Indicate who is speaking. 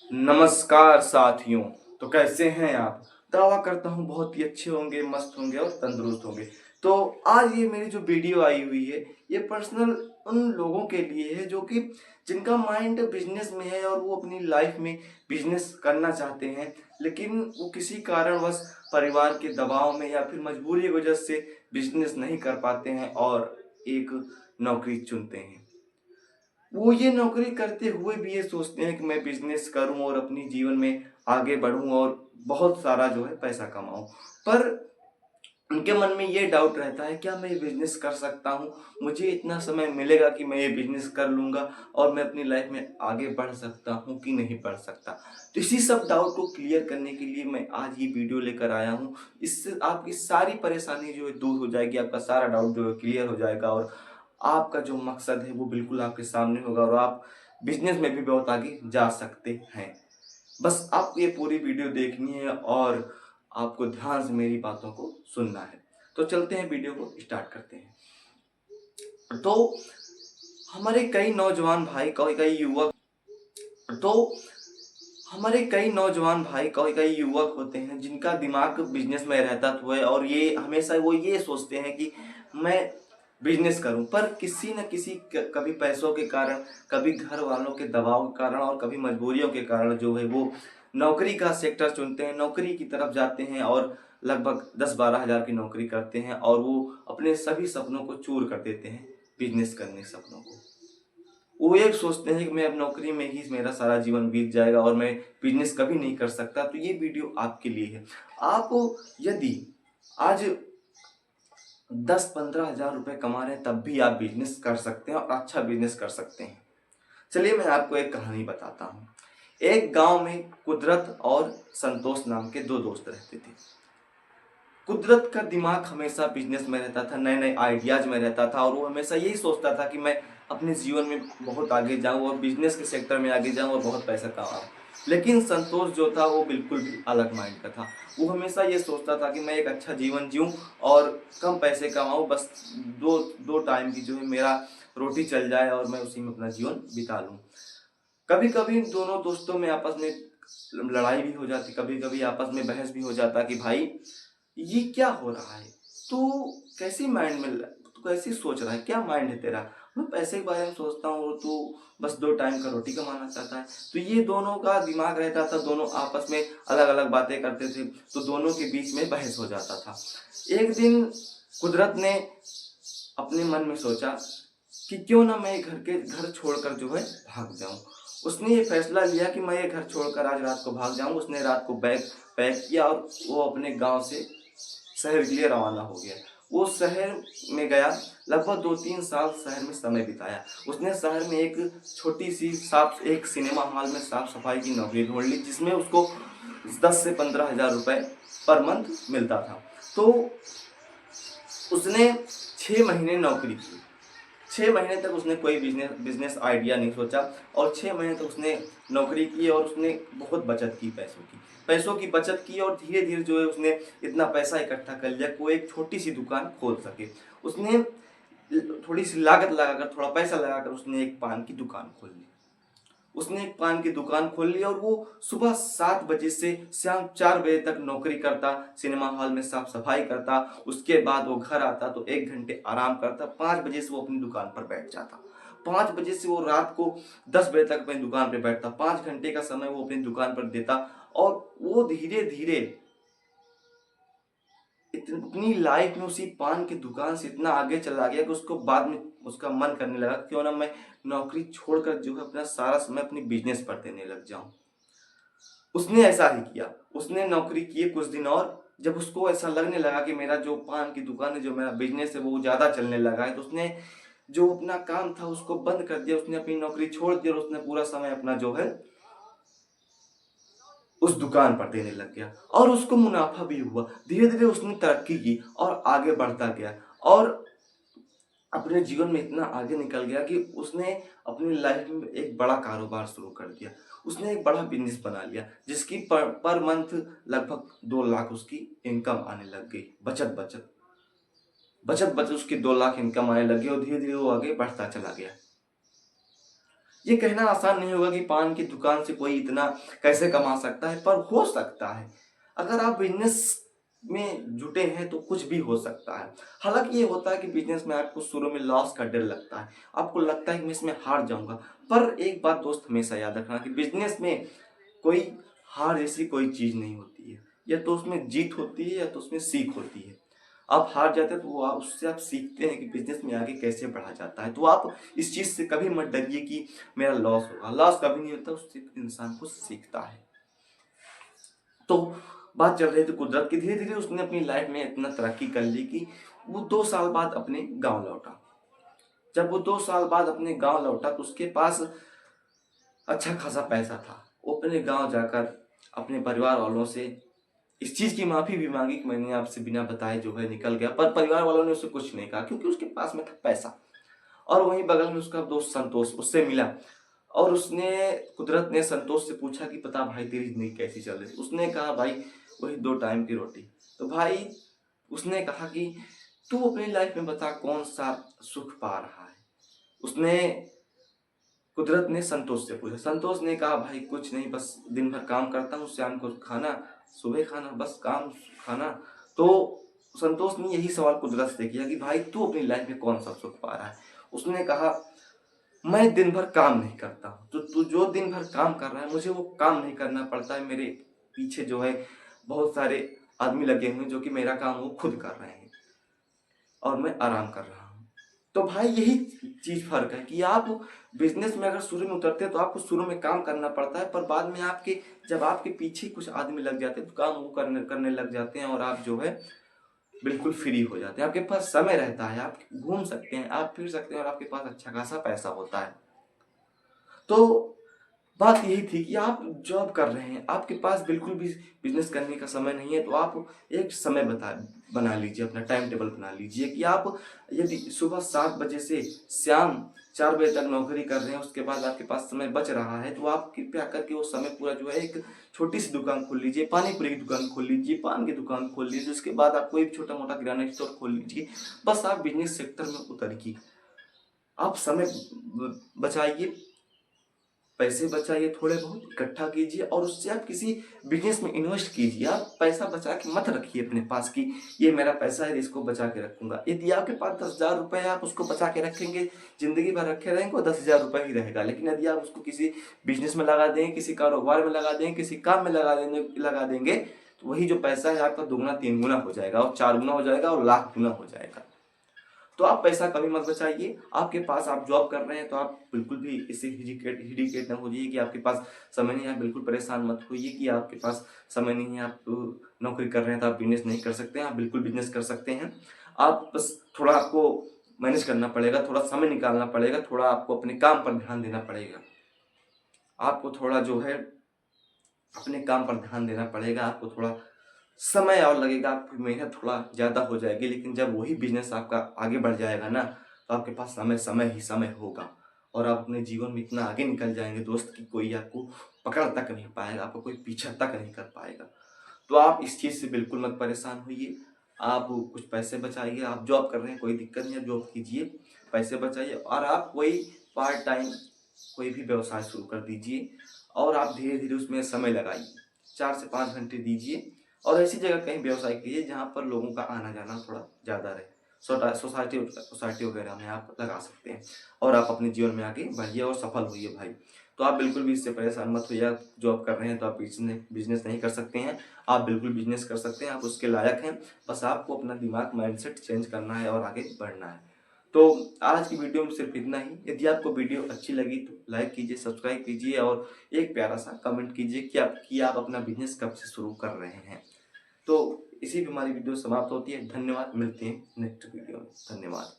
Speaker 1: नमस्कार साथियों। तो कैसे हैं आप? दावा करता हूँ बहुत ही अच्छे होंगे, मस्त होंगे और तंदुरुस्त होंगे। तो आज ये मेरी जो वीडियो आई हुई है, ये पर्सनल उन लोगों के लिए है जो कि जिनका माइंड बिजनेस में है और वो अपनी लाइफ में बिजनेस करना चाहते हैं, लेकिन वो किसी कारणवश परिवार के दबाव में या फिर मजबूरी की वजह से बिजनेस नहीं कर पाते हैं और एक नौकरी चुनते हैं। वो ये नौकरी करते हुए भी ये सोचते हैं कि मैं बिजनेस करूं और अपनी जीवन में आगे बढ़ूं और बहुत सारा जो है पैसा कमाऊं। पर उनके मन में ये डाउट रहता है, क्या मैं ये बिजनेस कर सकता हूँ? मुझे इतना समय मिलेगा कि मैं ये बिजनेस कर लूंगा और मैं अपनी लाइफ में आगे बढ़ सकता हूँ कि नहीं बढ़ सकता? तो इसी सब डाउट को क्लियर करने के लिए मैं आज ये वीडियो लेकर आया हूँ। इससे आपकी सारी परेशानी जो है दूर हो जाएगी, आपका सारा डाउट जो है क्लियर हो जाएगा और आपका जो मकसद है वो बिल्कुल आपके सामने होगा और आप बिजनेस में भी बहुत आगे जा सकते हैं। बस आपको ये पूरी वीडियो देखनी है और आपको ध्यान से मेरी बातों को सुनना है। तो चलते हैं, वीडियो को स्टार्ट करते हैं। तो हमारे कई नौजवान भाई, कई युवक तो हमारे कई नौजवान भाई, कई युवक होते हैं जिनका दिमाग बिजनेस में रहता हुआ है और ये हमेशा वो ये सोचते हैं कि मैं बिजनेस करूं, पर किसी न किसी कभी पैसों के कारण, कभी घर वालों के दबाव के कारण और कभी मजबूरियों के कारण जो है वो नौकरी का सेक्टर चुनते हैं, नौकरी की तरफ जाते हैं और लगभग 10-12 हज़ार की नौकरी करते हैं और वो अपने सभी सपनों को चूर कर देते हैं, बिजनेस करने के सपनों को। वो ये सोचते हैं कि मैं अब नौकरी में ही मेरा सारा जीवन बीत जाएगा और मैं बिजनेस कभी नहीं कर सकता। तो ये वीडियो आपके लिए है। आप यदि आज 10-15 हज़ार रुपए कमा रहे हैं तब भी आप बिजनेस कर सकते हैं और अच्छा बिजनेस कर सकते हैं। चलिए मैं आपको एक कहानी बताता हूँ। एक गांव में कुदरत और संतोष नाम के दो दोस्त रहते थे। कुदरत का दिमाग हमेशा बिजनेस में रहता था, नए नए आइडियाज में रहता था और वो हमेशा यही सोचता था कि मैं अपने जीवन में बहुत आगे जाऊं और बिजनेस के सेक्टर में आगे जाऊं और बहुत पैसा कमाऊं। लेकिन संतोष जो था वो बिल्कुल भी अलग माइंड का था। वो हमेशा ये सोचता था कि मैं एक अच्छा जीवन जीऊं और कम पैसे कमाऊं, बस दो दो टाइम की जो है मेरा रोटी चल जाए और मैं उसी में अपना जीवन बिता लूं। कभी कभी दोनों दोस्तों में आपस में लड़ाई भी हो जाती, कभी कभी आपस में बहस भी हो जाता कि भाई ये क्या हो रहा है? तू कैसी माइंड में तू कैसी सोच रहा है? क्या माइंड है तेरा? मैं पैसे के बारे में सोचता हूँ और तू बस दो टाइम का रोटी कमाना चाहता है। तो ये दोनों का दिमाग रहता था, दोनों आपस में अलग अलग बातें करते थे, तो दोनों के बीच में बहस हो जाता था। एक दिन कुदरत ने अपने मन में सोचा कि क्यों ना मैं घर छोड़कर जो है भाग जाऊं। उसने ये फैसला लिया कि मैं ये घर छोड़कर आज रात को भाग जाऊं। उसने रात को बैग पैक किया और वो अपने गांव से शहर के लिए रवाना हो गया। वो शहर में गया, लगभग 2-3 साल शहर में समय बिताया। उसने शहर में एक छोटी सी साफ एक सिनेमा हॉल में साफ सफाई की नौकरी ढूंढ ली, जिसमें उसको 10 से 15 हज़ार रुपए पर मंथ मिलता था। तो उसने 6 महीने नौकरी की। 6 महीने तक उसने कोई बिजनेस बिजनेस आइडिया नहीं सोचा और 6 महीने तक उसने नौकरी की और उसने बहुत बचत की, पैसों की बचत की और धीरे धीरे जो है उसने इतना पैसा इकट्ठा कर लिया कि वो एक छोटी सी दुकान खोल सके। उसने थोड़ी सी लागत लगाकर, थोड़ा पैसा लगाकर उसने एक पान की दुकान खोल ली। उसने एक पान की दुकान खोल ली और वो सुबह 7 बजे से शाम 4 बजे तक नौकरी करता, सिनेमा हॉल में साफ सफाई करता। उसके बाद वो घर आता तो 1 घंटे आराम करता। 5 बजे से वो अपनी दुकान पर बैठ जाता। 5 बजे से वो रात को 10 बजे तक अपनी दुकान पर बैठता। 5 घंटे का समय वो अपनी दुकान पर देता और वो धीरे धीरे अपनी लाइफ में उसी पान की दुकान से इतना आगे चला गया कि उसको बाद में उसका मन करने लगा क्यों ना मैं नौकरी छोड़कर जो है अपना सारा समय अपनी बिजनेस पर देने लग जाऊं। उसने ऐसा ही किया। उसने नौकरी की कुछ दिन और जब उसको ऐसा लगने लगा कि मेरा जो पान की दुकान है, जो मेरा बिजनेस है वो ज्यादा चलने लगा है, तो उसने जो अपना काम था उसको बंद कर दिया। उसने अपनी नौकरी छोड़ दी और उसने पूरा समय अपना जो है उस दुकान पर देने लग गया और उसको मुनाफा भी हुआ। धीरे धीरे उसने तरक्की की और आगे बढ़ता गया और अपने जीवन में इतना आगे निकल गया कि उसने अपनी लाइफ में एक बड़ा कारोबार शुरू कर दिया। उसने एक बड़ा बिजनेस बना लिया जिसकी पर मंथ लगभग 2 लाख उसकी इनकम आने लग गई। बचत बचत बचत बचत उसकी 2 लाख इनकम आने लगी और धीरे धीरे वो आगे बढ़ता चला गया। ये कहना आसान नहीं होगा कि पान की दुकान से कोई इतना कैसे कमा सकता है, पर हो सकता है। अगर आप बिजनेस में जुटे हैं तो कुछ भी हो सकता है। हालांकि ये होता है कि बिजनेस में आपको शुरू में लॉस का डर लगता है, आपको लगता है कि मैं इसमें हार जाऊंगा। पर एक बात दोस्त हमेशा याद रखना कि बिजनेस में कोई हार जैसी कोई चीज नहीं होती है। या तो उसमें जीत होती है या तो उसमें सीख होती है। आप हार जाते हैं तो उससे आप सीखते हैं कि बिजनेस में आगे कैसे बढ़ा जाता है। तो आप इस चीज से कभी मत डरिए कि मेरा लॉस होगा। लॉस कभी नहीं होता, उससे इंसान कुछ सीखता है। तो बात चल रही थी कुदरत की। धीरे धीरे उसने अपनी लाइफ में इतना तरक्की कर ली कि वो 2 साल बाद अपने गांव लौटा। जब वो 2 साल बाद अपने गांव लौटा तो उसके पास अच्छा खासा पैसा था। वो अपने गांव जाकर अपने परिवार वालों से इस चीज की माफी भी मांगी कि मैंने आपसे बिना बताए जो है निकल गया। पर परिवार वालों ने उसे कुछ नहीं कहा क्योंकि उसके पास में था पैसा। और वहीं बगल में उसका दोस्त संतोष उससे मिला और उसने कुदरत ने संतोष से पूछा कि पता भाई तेरी जिंदगी कैसी चल रही। उसने कहा भाई वही 2 टाइम की रोटी। तो भाई उसने कहा कि तू अपनी लाइफ में बता कौन सा सुख पा रहा है। उसने कुदरत ने संतोष से पूछा। संतोष ने कहा भाई कुछ नहीं, बस दिन भर काम करता हूँ, शाम को खाना, सुबह खाना, बस काम खाना। तो संतोष ने यही सवाल कुदरत से किया कि भाई तू अपनी लाइफ में कौन सा सुख पा रहा है। उसने कहा मैं दिन भर काम नहीं करता हूँ। तो तू जो दिन भर काम कर रहा है मुझे वो काम नहीं करना पड़ता है। मेरे पीछे जो है बहुत सारे आदमी लगे हुए हैं जो कि मेरा काम वो खुद कर रहे हैं और मैं आराम कर रहा हूँ। तो भाई यही चीज फर्क है कि आप बिजनेस में अगर शुरू में उतरते हैं तो आपको शुरू में काम करना पड़ता है, पर बाद में आपके जब आपके पीछे कुछ आदमी लग जाते हैं तो काम वो करने लग जाते हैं और आप जो है बिल्कुल फ्री हो जाते हैं। आपके पास समय रहता है, आप घूम सकते हैं, आप फिर सकते हैं और आपके पास अच्छा खासा पैसा होता है। तो बात यही थी कि आप जॉब कर रहे हैं, आपके पास बिल्कुल भी बिजनेस करने का समय नहीं है, तो आप एक समय बना लीजिए, अपना टाइम टेबल बना लीजिए कि आप यदि सुबह 7 बजे से शाम 4 बजे तक नौकरी कर रहे हैं, उसके बाद आपके पास समय बच रहा है, तो आप कृपया करके वो समय पूरा जो है एक छोटी सी दुकान खोल लीजिए, पानी पूरी की दुकान खोल लीजिए, पान की दुकान खोल लीजिए, उसके बाद आप कोई छोटा मोटा किराना स्टोर खोल लीजिए। बस आप बिजनेस सेक्टर में उतरिए, आप समय बचाइए, पैसे बचाइए, थोड़े बहुत इकट्ठा कीजिए और उससे आप किसी बिजनेस में इन्वेस्ट कीजिए। आप पैसा बचा के मत रखिए अपने पास कि ये मेरा पैसा है इसको बचा के रखूंगा। यदि आपके पास 10,000 रुपये है, आप उसको बचा के रखेंगे, जिंदगी भर रखे रहेंगे, वो 10,000 रुपये ही रहेगा। लेकिन यदि आप उसको किसी बिजनेस में लगा देंगे, किसी कारोबार में लगा देंगे, किसी काम में लगा देंगे, तो वही जो पैसा है आपका 2 गुना 3 गुना हो जाएगा और 4 गुना हो जाएगा और लाख गुना हो जाएगा। तो आप पैसा कभी मत बचाइए। आपके पास आप जॉब कर रहे हैं तो आप बिल्कुल भी इससे हिडिकेट ना हो जाइए कि आपके पास समय नहीं है। आप बिल्कुल परेशान मत होइए कि आपके पास समय नहीं है, आप नौकरी कर रहे हैं तो आप बिजनेस नहीं कर सकते हैं। आप बिल्कुल बिजनेस कर सकते हैं। आप बस थोड़ा आपको मैनेज करना पड़ेगा, थोड़ा समय निकालना पड़ेगा, थोड़ा आपको अपने काम पर ध्यान देना पड़ेगा। आपको थोड़ा जो है अपने काम पर ध्यान देना पड़ेगा, आपको थोड़ा समय और लगेगा, आपकी मेहनत थोड़ा ज़्यादा हो जाएगी। लेकिन जब वही बिजनेस आपका आगे बढ़ जाएगा ना, तो आपके पास समय समय ही समय होगा और आप अपने जीवन में इतना आगे निकल जाएंगे दोस्त कि कोई आपको पकड़ तक नहीं पाएगा, आपको कोई पीछा तक नहीं कर पाएगा। तो आप इस चीज़ से बिल्कुल मत परेशान होइए। आप कुछ पैसे बचाइए। आप जॉब कर रहे हैं, कोई दिक्कत नहीं है, जॉब कीजिए, पैसे बचाइए और आप कोई पार्ट टाइम कोई भी व्यवसाय शुरू कर दीजिए और आप धीरे धीरे उसमें समय लगाइए। 4 से 5 घंटे दीजिए और ऐसी जगह कहीं व्यवसाय कीजिए जहाँ पर लोगों का आना जाना थोड़ा ज़्यादा रहे। सोसाइटी वगैरह में आप लगा सकते हैं और आप अपने जीवन में आगे बढ़िए और सफल होइए भाई। तो आप बिल्कुल भी इससे परेशान मत होइए। आप जॉब कर रहे हैं तो आप बिजनेस नहीं कर सकते हैं। आप बिल्कुल बिजनेस कर सकते हैं, आप उसके लायक हैं। बस आपको अपना दिमाग माइंडसेट चेंज करना है और आगे बढ़ना है। तो आज की वीडियो में सिर्फ इतना ही। यदि आपको वीडियो अच्छी लगी तो लाइक कीजिए, सब्सक्राइब कीजिए और एक प्यारा सा कमेंट कीजिए कि आप अपना बिजनेस कब से शुरू कर रहे हैं। तो इसी पे हमारी वीडियो समाप्त होती है। धन्यवाद, मिलते हैं नेक्स्ट वीडियो में। धन्यवाद।